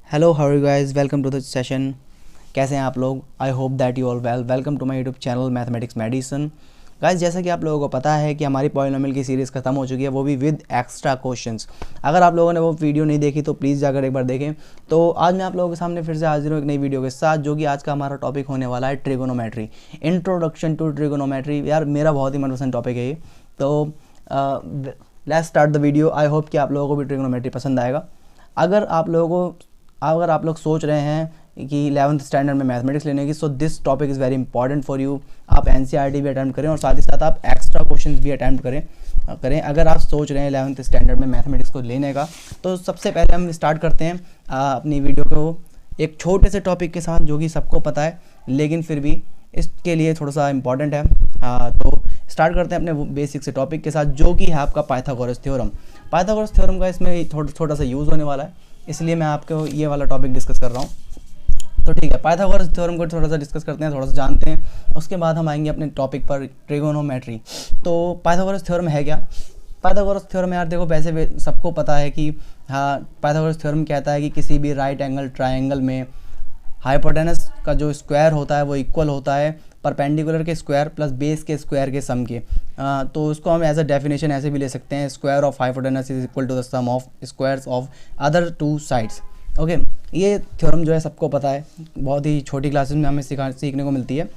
Hello how are you guys, welcome to the session. कैसे हैं आप लोग? I hope that you all welcome to my YouTube channel mathematics medicine. Guys, जैसा कि आप लोगों को पता है कि हमारी पॉलिनोमियल की सीरीज़ खत्म हो चुकी है, वो भी विद एक्स्ट्रा क्वेश्चंस। अगर आप लोगों ने वो वीडियो नहीं देखी तो प्लीज़ जाकर एक बार देखें। तो आज मैं आप लोगों के सामने फिर से हाजिर हूँ एक नई वीडियो के साथ, जो कि आज का हमारा टॉपिक होने वाला है ट्रिगोनोमेट्री, इंट्रोडक्शन टू ट्रिगोनोमेट्री। यार मेरा बहुत ही मनपसंद टॉपिक है ये। तो let's start the video. I hope कि आप लोगों को भी ट्रिगोनोमेट्री पसंद आएगा। अगर आप लोग सोच रहे हैं कि 11th स्टैंडर्ड में मैथमेटिक्स लेने की, so this topic is very important for you. आप एनसीईआरटी भी अटैम्प्ट करें और साथ ही साथ आप एक्स्ट्रा क्वेश्चंस भी अटैम्प्ट करें। अगर आप सोच रहे हैं 11th स्टैंडर्ड में मैथमेटिक्स को लेने का, तो सबसे पहले हम स्टार्ट करते हैं अपनी वीडियो को एक छोटे से टॉपिक के साथ, जो कि सबको पता है लेकिन फिर भी इसके लिए थोड़ा सा इम्पॉर्टेंट है। तो स्टार्ट करते हैं अपने बेसिक से टॉपिक के साथ, जो कि है आपका पाइथागोरस थ्योरम। पाइथागोरस थ्योरम का इसमें छोटा सा यूज़ होने वाला है, इसलिए मैं आपको ये वाला टॉपिक डिस्कस कर रहा हूँ। तो ठीक है, पाइथागोरस थ्योरम को थोड़ा सा डिस्कस करते हैं, थोड़ा सा जानते हैं। उसके बाद हम आएंगे अपने टॉपिक पर, ट्रिगोनोमेट्री। तो पाइथागोरस थ्योरम है क्या? पाइथागोरस थ्योरम यार देखो, वैसे सबको पता है कि हाँ, पाइथागोरस थ्योरम कहता है कि किसी भी राइट एंगल ट्रायंगल में हाइपोटेनस का जो स्क्वायर होता है वो इक्वल होता है परपेंडिकुलर के स्क्वायर प्लस बेस के स्क्वायर के सम के। तो उसको हम एज अ डेफिनेशन ऐसे भी ले सकते हैं, square of hypotenuse is equal to the sum of squares of other two sides. Okay, ये थ्योरम जो है सबको पता है, बहुत ही छोटी क्लासेस में हमें सीखने को मिलती है।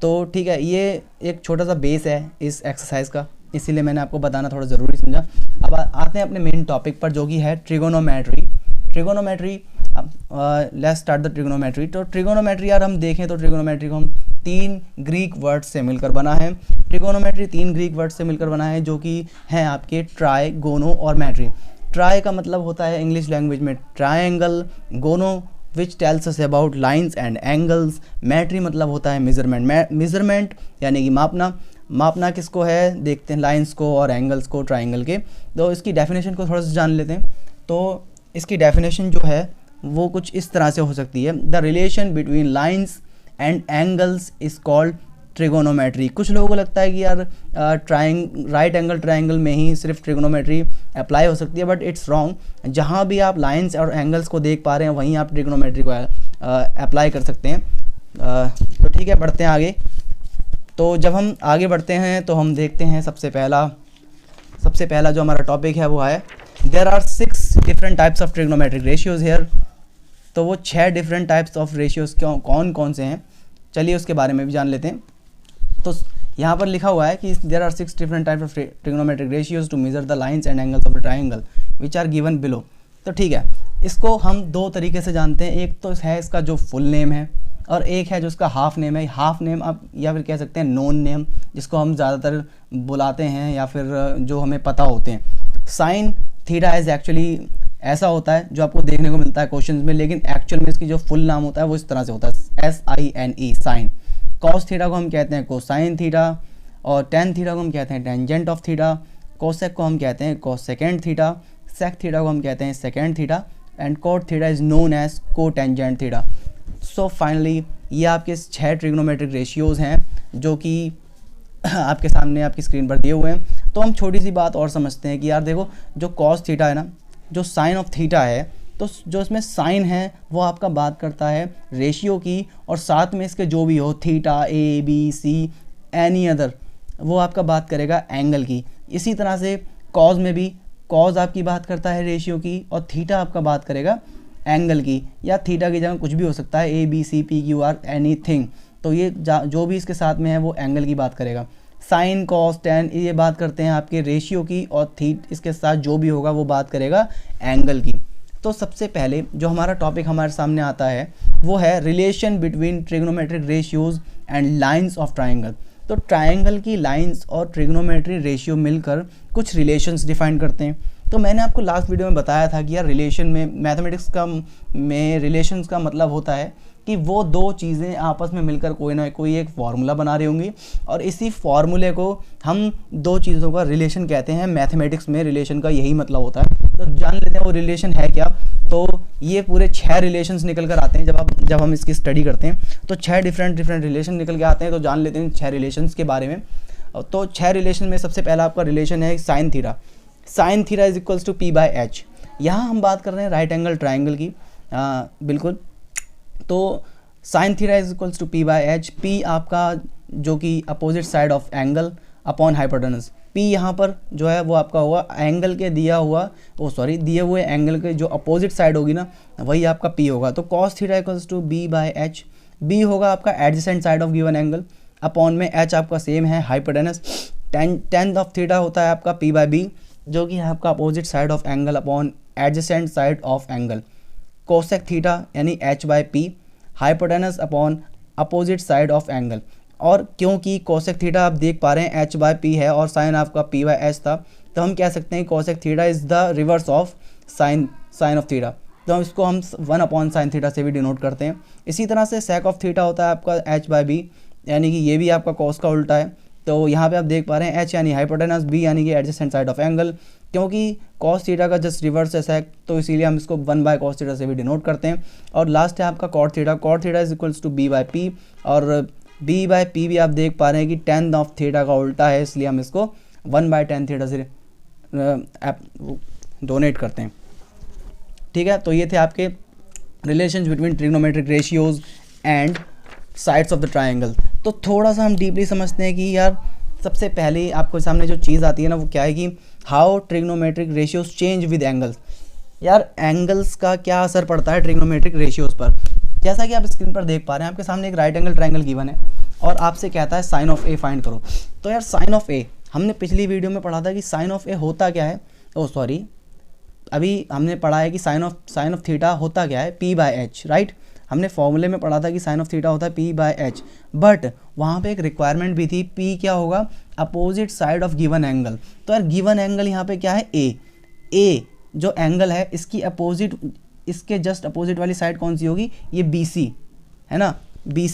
तो ठीक है, ये एक छोटा सा बेस है इस एक्सरसाइज का, इसीलिए मैंने आपको बताना थोड़ा ज़रूरी समझा। अब आते हैं अपने मेन टॉपिक पर, जो कि है trigonometry. Trigonometry, let's start the trigonometry. तो ट्रिगोनोमेट्री यार हम देखें तो ट्रिगोनोमेट्री को हम 3 ग्रीक वर्ड से मिलकर बना है। ट्रिगोनोमेट्री 3 ग्रीक वर्ड से मिलकर बना है, जो कि हैं आपके ट्राई, गोनो और मैट्री। ट्राई का मतलब होता है इंग्लिश लैंग्वेज में ट्रायंगल, गोनो which tells us about lines and angles, मैट्री मतलब होता है मेजरमेंट। मेजरमेंट यानी कि मापना किसको है, देखते हैं लाइंस को और एंगल्स को ट्रायंगल के। तो इसकी डेफिनेशन को थोड़ा सा जान लेते हैं। तो इसकी डेफिनेशन जो है वो कुछ इस तरह से हो सकती है, the relation between lines and angles is called trigonometry. कुछ लोगों को लगता है कि यार राइट एंगल ट्रायंगल में ही सिर्फ ट्रिगोनोमेट्री अप्लाई हो सकती है, बट इट्स रॉन्ग। जहाँ भी आप लाइंस और एंगल्स को देख पा रहे हैं वहीं आप ट्रिगोनोमेट्री को अप्लाई कर सकते हैं। तो ठीक है, बढ़ते हैं आगे। तो जब हम आगे बढ़ते हैं तो हम देखते हैं सबसे पहला जो हमारा टॉपिक है वो है there are 6 different types of trigonometric ratios here. तो वो 6 डिफरेंट टाइप्स ऑफ रेशियोज़ कौन कौन से हैं, चलिए उसके बारे में भी जान लेते हैं। तो यहाँ पर लिखा हुआ है कि there are 6 different types of trigonometric ratios to measure the lines and angles of the triangle which are given below. तो ठीक है, इसको हम 2 तरीके से जानते हैं। एक तो है इसका जो फुल नेम है, और एक है जो इसका हाफ नेम है। हाफ नेम आप या फिर कह सकते हैं नोन नेम, जिसको हम ज़्यादातर बुलाते हैं या फिर जो हमें पता होते हैं। साइन थीटा इज़ एक्चुअली ऐसा होता है जो आपको देखने को मिलता है क्वेश्चंस में, लेकिन एक्चुअल में इसकी जो फुल नाम होता है वो इस तरह से होता है, SINE, साइन। कॉस थीटा को हम कहते हैं कोसाइन थीटा, और टेन थीटा को हम कहते हैं टेंजेंट ऑफ थीटा, कोसेक को हम कहते हैं कोसेकेंड थीटा, सेक थीटा को हम कहते हैं secant theta, and cot theta is known as cotangent theta. So finally ये आपके 6 ट्रिग्नोमेट्रिक रेशियोज़ हैं, जो कि आपके सामने आपकी स्क्रीन पर दिए हुए हैं। तो हम छोटी सी बात और समझते हैं कि यार देखो, जो कॉस थीटा है ना, जो साइन ऑफ थीटा है, तो जो इसमें साइन है वो आपका बात करता है रेशियो की, और साथ में इसके जो भी हो थीटा ABC एनी अदर, वो आपका बात करेगा एंगल की। इसी तरह से कॉज में भी कॉज आपकी बात करता है रेशियो की, और थीटा आपका बात करेगा एंगल की, या थीटा की जगह कुछ भी हो सकता है, ABCPQR एनीथिंग। तो ये जो भी इसके साथ में है वो एंगल की बात करेगा। साइन कॉस टेन ये बात करते हैं आपके रेशियो की, और इसके साथ जो भी होगा वो बात करेगा एंगल की। तो सबसे पहले जो हमारा टॉपिक हमारे सामने आता है वो है relation between trigonometric ratios and lines of triangle. तो ट्राइंगल की लाइंस और ट्रिग्नोमेट्री रेशियो मिलकर कुछ रिलेशंस डिफाइन करते हैं। तो मैंने आपको लास्ट वीडियो में बताया था कि यार रिलेशन में मैथमेटिक्स में रिलेशंस का मतलब होता है कि वो 2 चीज़ें आपस में मिलकर कोई ना कोई एक फार्मूला बना रही होंगी, और इसी फार्मूले को हम 2 चीज़ों का रिलेशन कहते हैं। मैथमेटिक्स में रिलेशन का यही मतलब होता है। तो जान लेते हैं वो रिलेशन है क्या। तो ये पूरे 6 रिलेशंस निकल कर आते हैं जब हम इसकी स्टडी करते हैं, तो 6 डिफरेंट रिलेशन निकल के आते हैं। तो जान लेते हैं 6 रिलेशंस के बारे में। तो 6 रिलेशन में सबसे पहला आपका रिलेशन है sine theta. Sine theta is equals to P/H। यहाँ हम बात कर रहे हैं राइट एंगल ट्राइंगल की। बिल्कुल। तो sine theta is equals to P by H, P आपका जो कि opposite side of angle upon hypotenuse, P यहाँ पर जो है वो आपका होगा एंगल के दिए हुए एंगल के जो अपोजिट साइड होगी ना वही आपका पी होगा। तो cos theta equals to B by H, B होगा आपका adjacent side of given angle, upon में एच आपका सेम है हाइपोटेनस, टेन ऑफ थीटा होता है आपका पी बाय बी जो कि है आपका opposite side of angle upon adjacent side of angle, cosec theta यानी H by P, hypotenuse upon opposite side of angle. और क्योंकि कोसेक थीटा आप देख पा रहे हैं एच बाय पी है और साइन आपका पी बाय एच था, तो हम कह सकते हैं cosec theta is the reverse of sine of theta, तो इसको हम 1 अपॉन साइन थीटा से भी डिनोट करते हैं। इसी तरह से सेक ऑफ थीटा होता है आपका एच बाय बी, यानी कि ये भी आपका कॉस का उल्टा है। तो यहाँ पे आप देख पा रहे हैं एच यानी हाइपोटेनस, बी यानी कि एडजेसेंट साइड ऑफ एंगल, क्योंकि कॉस थीटा का जस्ट रिवर्स है सेक, तो इसीलिए हम इसको 1 बाय कॉस थीटा से भी डिनोट करते हैं। और लास्ट है आपका cot theta is equals to B by P, और बी बाय पी भी आप देख पा रहे हैं कि टेन ऑफ थीटा का उल्टा है, इसलिए हम इसको 1 बाय टेन थीटा से डोनेट करते हैं। ठीक है, तो ये थे आपके relation between trigonometric ratios and sides of the triangle. तो थोड़ा सा हम डीपली समझते हैं कि यार सबसे पहले आपको सामने जो चीज़ आती है ना वो क्या है कि how trigonometric ratios change with angles. यार एंगल्स का क्या असर पड़ता है ट्रिग्नोमेट्रिक रेशियोज पर। जैसा कि आप स्क्रीन पर देख पा रहे हैं आपके सामने एक राइट एंगल ट्राइंगल गिवन है और आपसे कहता है साइन ऑफ ए फाइंड करो। तो यार साइन ऑफ ए हमने पिछली वीडियो में पढ़ा था कि साइन ऑफ ए होता क्या है, अभी हमने पढ़ा है कि साइन ऑफ थीटा होता क्या है, पी बाय एच, राइट। हमने फॉर्मूले में पढ़ा था कि साइन ऑफ थीटा होता है पी बाय एच, बट वहाँ पे एक रिक्वायरमेंट भी थी, पी क्या होगा, opposite side of given angle. तो यार गिवन एंगल यहाँ पे क्या है, ए जो एंगल है इसकी अपोजिट, इसके जस्ट अपोजिट वाली साइड कौन सी होगी, ये बी सी है ना, बी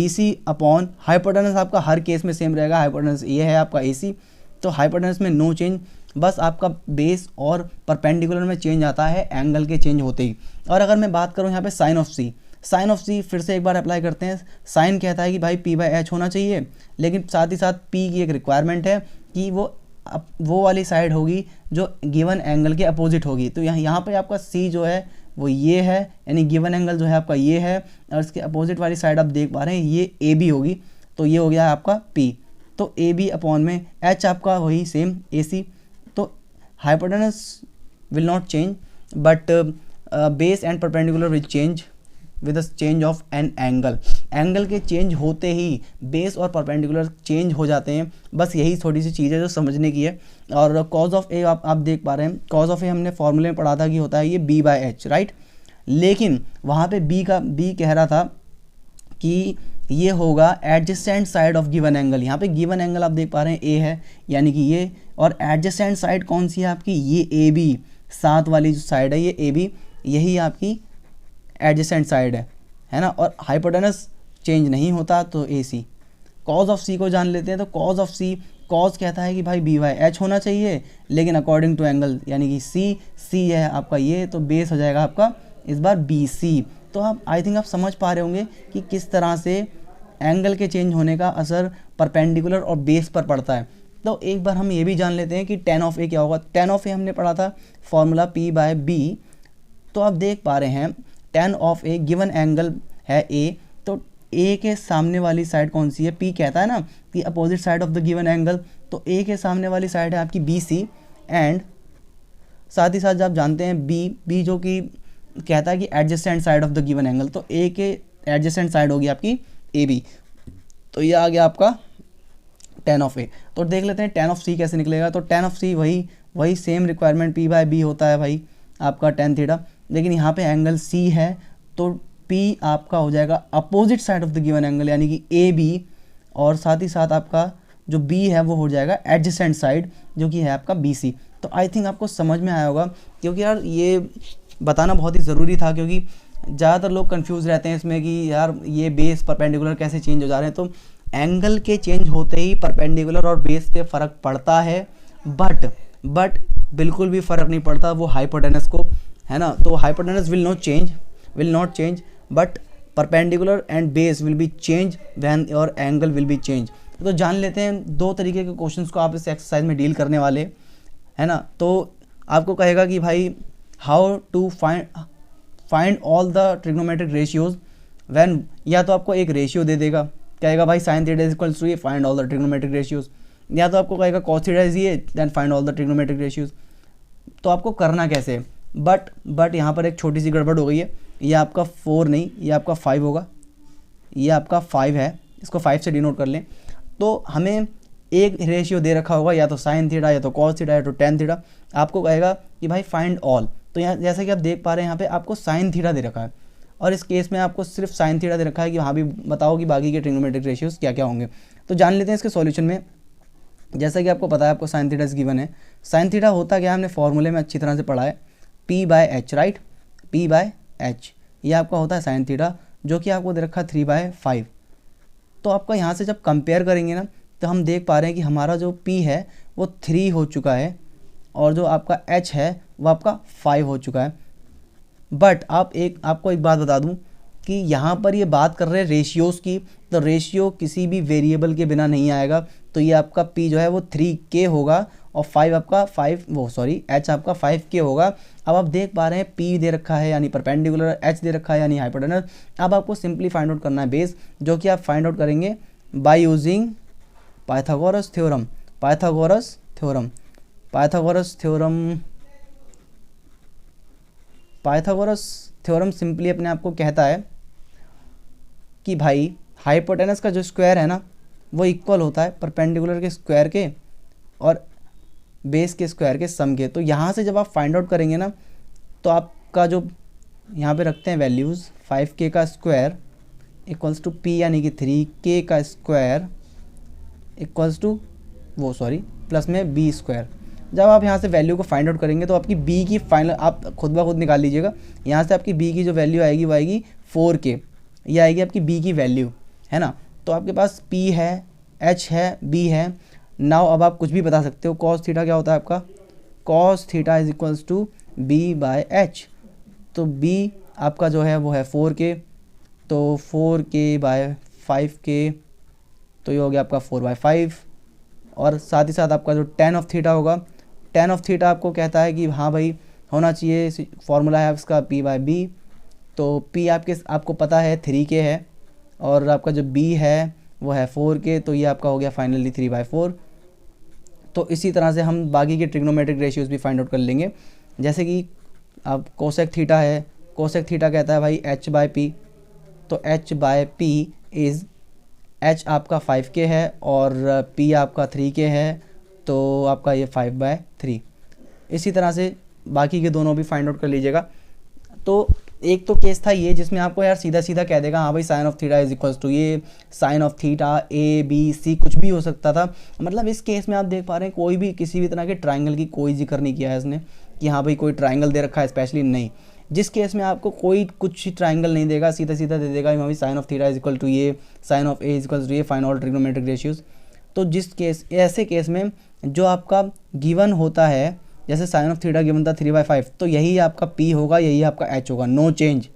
सी अपॉन हाइपोटेनस आपका हर केस में सेम रहेगा, हाइपोटेनस ये है आपका ए सी, तो हाइपोटेनस में नो चेंज, बस आपका बेस और परपेंडिकुलर में चेंज आता है एंगल के चेंज होते ही। और अगर मैं बात करूं यहाँ पे साइन ऑफ सी फिर से एक बार अप्लाई करते हैं। साइन कहता है कि भाई पी बाय एच होना चाहिए, लेकिन साथ ही साथ पी की एक रिक्वायरमेंट है कि वो वाली साइड होगी जो गिवन एंगल के अपोजिट होगी। तो यहाँ पे आपका सी जो है वो ये है, यानी गिवन एंगल जो है आपका ये है और इसके अपोजिट वाली साइड आप देख पा रहे हैं ये ए बी होगी, तो ये हो गया आपका पी। तो ए बी अपॉन में एच आपका वही सेम ए सी, तो hypotenuse will not change but base and perpendicular will change with the change of an angle के चेंज होते ही बेस और परपेंडिकुलर चेंज हो जाते हैं। बस यही थोड़ी सी चीज़ है जो समझने की है। और कॉज ऑफ ए आप देख पा रहे हैं, कॉज ऑफ ए हमने फॉर्मूले में पढ़ा था कि होता है ये बी बाय एच, राइट। लेकिन वहाँ पे बी कह रहा था कि ये होगा adjacent side of given angle. यहाँ पे गिवन एंगल आप देख पा रहे हैं ए है, यानी कि ये, और एडजेसेंट साइड कौन सी है आपकी, ये ए बी, साथ वाली जो साइड है ये ए बी, यही आपकी एडजेसेंट साइड है ना। और हाइपोटेनस चेंज नहीं होता तो ए सी। कॉज ऑफ सी को जान लेते हैं। तो कॉज ऑफ सी, कॉज कहता है कि भाई बी बाय एच होना चाहिए, लेकिन अकॉर्डिंग टू एंगल यानी कि सी है आपका ये, तो बेस हो जाएगा आपका इस बार बी सी। तो आप आई थिंक आप समझ पा रहे होंगे कि किस तरह से एंगल के चेंज होने का असर परपेंडिकुलर और बेस पर पड़ता है। तो एक बार हम ये भी जान लेते हैं कि टेन ऑफ ए क्या होगा। टेन ऑफ ए हमने पढ़ा था फॉर्मूला पी बाय बी, तो आप देख पा रहे हैं ten of A given angle है ए, तो ए के सामने वाली साइड कौन सी है, पी कहता है ना कि opposite side of the given angle, तो ए के सामने वाली साइड है आपकी बी सी, एंड साथ ही साथ आप जानते हैं बी जो कि कहता है कि adjacent side of the given angle, तो ए के एडजेसेंट साइड होगी आपकी ए बी। तो ये आ गया आपका टेन ऑफ ए। तो देख लेते हैं टेन ऑफ सी कैसे निकलेगा। तो टेन ऑफ सी वही same requirement P by B होता है भाई आपका टेन थीटा, लेकिन यहाँ पे एंगल सी है तो पी आपका हो जाएगा opposite side of the given angle यानी कि ए बी, और साथ ही साथ आपका जो बी है वो हो जाएगा एडजेसेंट साइड जो कि है आपका बी सी। तो आई थिंक आपको समझ में आया होगा, क्योंकि यार ये बताना बहुत ही ज़रूरी था, क्योंकि ज़्यादातर लोग कंफ्यूज रहते हैं इसमें कि यार ये बेस परपेंडिकुलर कैसे चेंज हो जा रहे हैं। तो एंगल के चेंज होते ही परपेंडिकुलर और बेस पे फ़र्क पड़ता है, बट बिल्कुल भी फ़र्क नहीं पड़ता वो हाइपोटेनस को, है ना। तो hypotenuse will not change but perpendicular and base will be change when your angle will be change. तो जान लेते हैं दो तरीके के क्वेश्चंस को आप इस एक्सरसाइज में डील करने वाले, है ना। तो आपको कहेगा कि भाई how to find find all the trigonometric ratios when, या तो आपको एक रेशियो दे देगा, कहेगा भाई sine theta is equals to ये, find all the trigonometric ratios, या तो आपको कहेगा कॉस थीटा इज ये, then find all the trigonometric ratios. तो आपको करना कैसे, बट यहाँ पर एक छोटी सी गड़बड़ हो गई है, ये आपका 4 नहीं, ये आपका 5 होगा, ये आपका 5 है, इसको 5 से डिनोट कर लें। तो हमें एक रेशियो दे रखा होगा, या तो साइन थीटा, या तो कॉस थीटा, या तो टेन थीटा। आपको कहेगा कि भाई फाइंड ऑल, तो यहाँ जैसा कि आप देख पा रहे हैं यहाँ पे आपको साइन थीटा दे रखा है, और इस केस में आपको सिर्फ साइन थीटा दे रखा है कि वहाँ भी बताओ कि बाकी के ट्रिग्नोमेट्रिक रेशियोज क्या क्या होंगे। तो जान लेते हैं इसके सॉल्यूशन में। जैसा कि आपको पता है, आपको साइन थीटा गिवन है। साइन थीटा होता क्या है, हमने फॉर्मूले में अच्छी तरह से पढ़ा है, P/H, राइट, P/H, ये आपका होता है साइन थीटा, जो कि आपको दे रखा है 3/5। तो आपका यहाँ से जब कंपेयर करेंगे ना, तो हम देख पा रहे हैं कि हमारा जो P है वो 3 हो चुका है, और जो आपका H है वो आपका 5 हो चुका है। बट आपको एक बात बता दूं कि यहाँ पर ये बात कर रहे हैं रेशियोज़ की, तो रेशियो किसी भी वेरिएबल के बिना नहीं आएगा। तो ये आपका P जो है वो 3K होगा, और H आपका 5K होगा। अब आप देख पा रहे हैं P दे रखा है यानी परपेंडिकुलर, H दे रखा है यानी हाइपोटेनस। अब आपको सिंपली फाइंड आउट करना है बेस, जो कि आप फाइंड आउट करेंगे by using Pythagoras theorem. Pythagoras theorem simply अपने आप को कहता है कि भाई हाइपोटेनस का जो स्क्वायर है ना, वो इक्वल होता है परपेंडिकुलर के स्क्वायर के और बेस के स्क्वायर के सम के। तो यहाँ से जब आप फाइंड आउट करेंगे ना, तो आपका जो यहाँ पे रखते हैं वैल्यूज़, 5K का स्क्वायर इक्वल्स टू P यानी कि 3K का स्क्वायर इक्वल्स टू प्लस में B स्क्वायर। जब आप यहाँ से वैल्यू को फाइंड आउट करेंगे, तो आपकी B की फाइनल आप खुद ब खुद निकाल लीजिएगा। यहाँ से आपकी B की जो वैल्यू आएगी वो आएगी 4K, ये आएगी आपकी B की वैल्यू, है ना। तो आपके पास P है, H है, B है। नाउ अब आप कुछ भी बता सकते हो, कॉस थीटा क्या होता है आपका, cos theta is equals to B/H। तो B आपका जो है वो है 4K, तो 4K/5K, तो ये हो गया आपका 4/5। और साथ ही साथ आपका जो tan ऑफ थीटा होगा, tan ऑफ थीटा आपको कहता है कि हाँ भाई होना चाहिए, फॉर्मूला है इसका P/B। तो P आपको पता है 3K है, और आपका जो B है वो है 4K, तो ये आपका हो गया फाइनली 3/4। तो इसी तरह से हम बाकी के ट्रिग्नोमेट्रिक रेशियोज़ भी फाइंड आउट कर लेंगे। जैसे कि अब कोसेक थीटा है, कोसेक थीटा कहता है भाई H/P, तो H/P इज़, H आपका 5K है और P आपका 3K है, तो आपका ये 5/3। इसी तरह से बाकी के दोनों भी फाइंड आउट कर लीजिएगा। तो एक तो केस था ये जिसमें आपको यार सीधा सीधा कह देगा हाँ भाई sine of theta is equals to ये, साइन ऑफ थीटा ABC कुछ भी हो सकता था। मतलब इस केस में आप देख पा रहे हैं कोई भी किसी भी तरह के ट्राइंगल की कोई जिक्र नहीं किया है इसने कि हाँ भाई कोई ट्राइंगल दे रखा है स्पेशली, नहीं। जिस केस में आपको कोई कुछ ट्राइंगल नहीं देगा, सीधा सीधा दे देगा भाई sine of theta is equal to ये, sine of A is equal to ये, फाइंड ऑल ट्रिग्नोमेट्रिक रेशियोज। तो जिस केस ऐसे केस में जो आपका गिवन होता है, जैसे साइन ऑफ थीटा गिवन था 3/5, तो यही आपका P होगा, यही आपका H होगा, नो चेंज।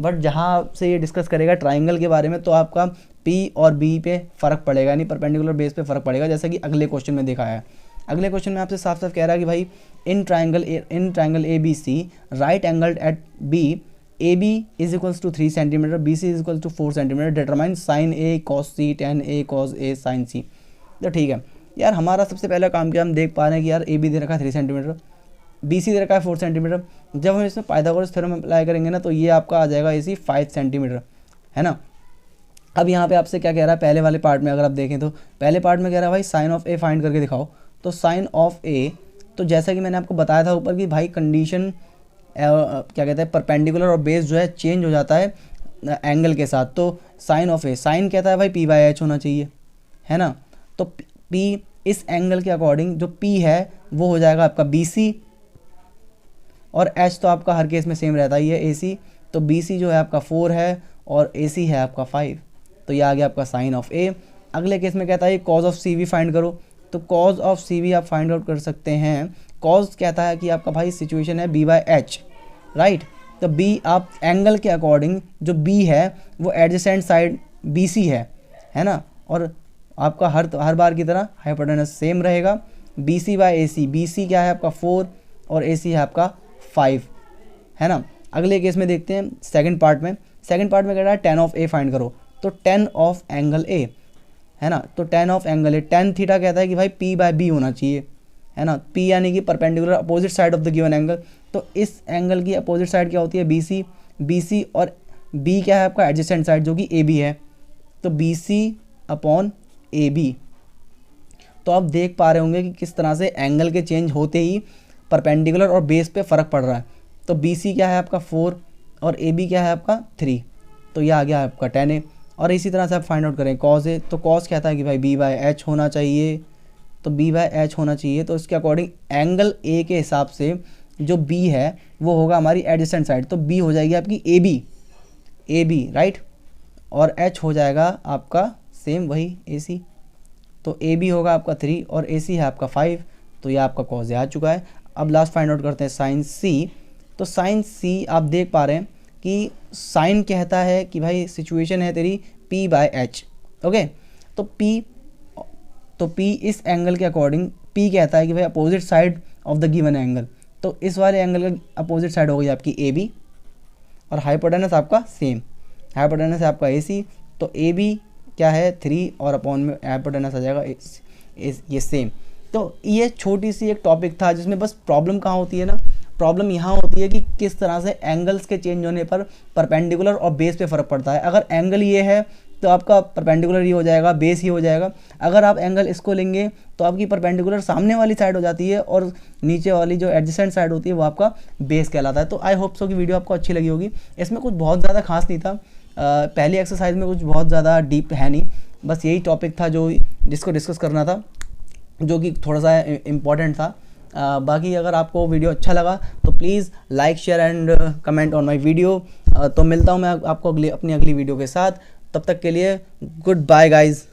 बट जहाँ से ये डिस्कस करेगा ट्राइंगल के बारे में, तो आपका P और B पे फ़र्क पड़ेगा, यानी परपेंडिकुलर बेस पे फ़र्क पड़ेगा, जैसा कि अगले क्वेश्चन में देखा है। अगले क्वेश्चन में आपसे साफ साफ कह रहा है कि भाई in triangle ABC right angled at B, AB is equals to 3 centimetre, BC is equals to 4 centimetre, determine sine A cos C, tan A cos A sin C। तो ठीक है यार, हमारा सबसे पहला काम क्या, हम देख पा रहे हैं कि यार AB दे रखा है 3 सेंटीमीटर, BC दे रखा है 4 सेंटीमीटर। जब हम इसमें पाइथागोरस थ्योरम अप्लाई करेंगे ना, तो ये आपका आ जाएगा AC 5 सेंटीमीटर, है ना। अब यहाँ पे आपसे क्या कह रहा है, पहले वाले पार्ट में अगर आप देखें तो पहले पार्ट में कह रहा है भाई साइन ऑफ A फाइंड करके दिखाओ। तो साइन ऑफ A, तो जैसा कि मैंने आपको बताया था ऊपर कि भाई कंडीशन क्या कहते हैं, परपेंडिकुलर और बेस जो है चेंज हो जाता है एंगल के साथ। तो साइन ऑफ A, साइन कहता है भाई P/H होना चाहिए, है ना। तो P इस एंगल के अकॉर्डिंग जो P है वो हो जाएगा आपका BC, और H तो आपका हर केस में सेम रहता ही है AC। तो BC जो है आपका 4 है और AC है आपका 5, तो ये आ गया आपका साइन ऑफ A। अगले केस में कहता है कॉज ऑफ CV फाइंड करो, तो कॉज ऑफ CV आप फाइंड आउट कर सकते हैं। कॉज कहता है कि आपका भाई सिचुएशन है B/H, राइट। तो B आप एंगल के अकॉर्डिंग जो B है वो एडजेसेंट साइड BC है ना। और आपका हर बार की तरह हाइपोटेनस सेम रहेगा, BC/AC। BC क्या है आपका 4 और AC है आपका 5, है ना। अगले केस में देखते हैं सेकंड पार्ट में कह रहा है tan ऑफ ए फाइंड करो, तो tan ऑफ एंगल ए, है ना, तो tan of angle A, tan theta कहता है कि भाई p बाय बी होना चाहिए, है ना, p यानी कि perpendicular opposite side of the given angle, तो इस एंगल की अपोजिट साइड क्या होती है BC और b क्या है आपका एडजेसेंट साइड जो कि AB है, तो BC अपॉन AB। तो आप देख पा रहे होंगे कि किस तरह से एंगल के चेंज होते ही परपेंडिकुलर और बेस पे फ़र्क पड़ रहा है। तो BC क्या है आपका 4 और AB क्या है आपका 3, तो ये आ गया आपका tan A। और इसी तरह से आप फाइंड आउट करें cos A, तो cos कहता है कि भाई B बाय H होना चाहिए, तो B बाय H होना चाहिए, तो इसके अकॉर्डिंग एंगल A के हिसाब से जो B है वो होगा हमारी एडजेसेंट साइड, तो B हो जाएगी आपकी AB राइट, और H हो जाएगा आपका सेम वही AC, तो AB होगा आपका 3 और AC है आपका 5, तो ये आपका cos A आ चुका है। अब लास्ट फाइंड आउट करते हैं sin C, तो sin C आप देख पा रहे हैं कि sin कहता है कि भाई सिचुएशन है तेरी P बाय H, ओके, तो P इस एंगल के अकॉर्डिंग P कहता है कि भाई opposite side of the given angle, तो इस वाले एंगल का अपोजिट साइड हो गई आपकी AB और हाइपोटेनस आपका सेम, हाइपोटेनस है आपका AC, तो AB क्या है 3 और अपॉन में हाइपोटेनस आ जाएगा ये सेम। तो ये छोटी सी एक टॉपिक था जिसमें बस प्रॉब्लम कहाँ होती है ना, प्रॉब्लम यहाँ होती है कि किस तरह से एंगल्स के चेंज होने पर परपेंडिकुलर और बेस पे फ़र्क पड़ता है। अगर एंगल ये है तो आपका परपेंडिकुलर ही हो जाएगा, बेस ही हो जाएगा। अगर आप एंगल इसको लेंगे तो आपकी परपेंडिकुलर सामने वाली साइड हो जाती है और नीचे वाली जो एडजेसेंट साइड होती है वो आपका बेस कहलाता है। तो आई होप सो कि वीडियो आपको अच्छी लगी होगी। इसमें कुछ बहुत ज़्यादा खास नहीं था, पहली एक्सरसाइज में कुछ बहुत ज़्यादा डीप है नहीं, बस यही टॉपिक था जिसको डिस्कस करना था, जो कि थोड़ा सा इम्पॉर्टेंट था। बाकी अगर आपको वीडियो अच्छा लगा तो please like share and comment on my video. तो मिलता हूँ मैं आपको अपनी अगली वीडियो के साथ, तब तक के लिए गुड बाय गाइज़।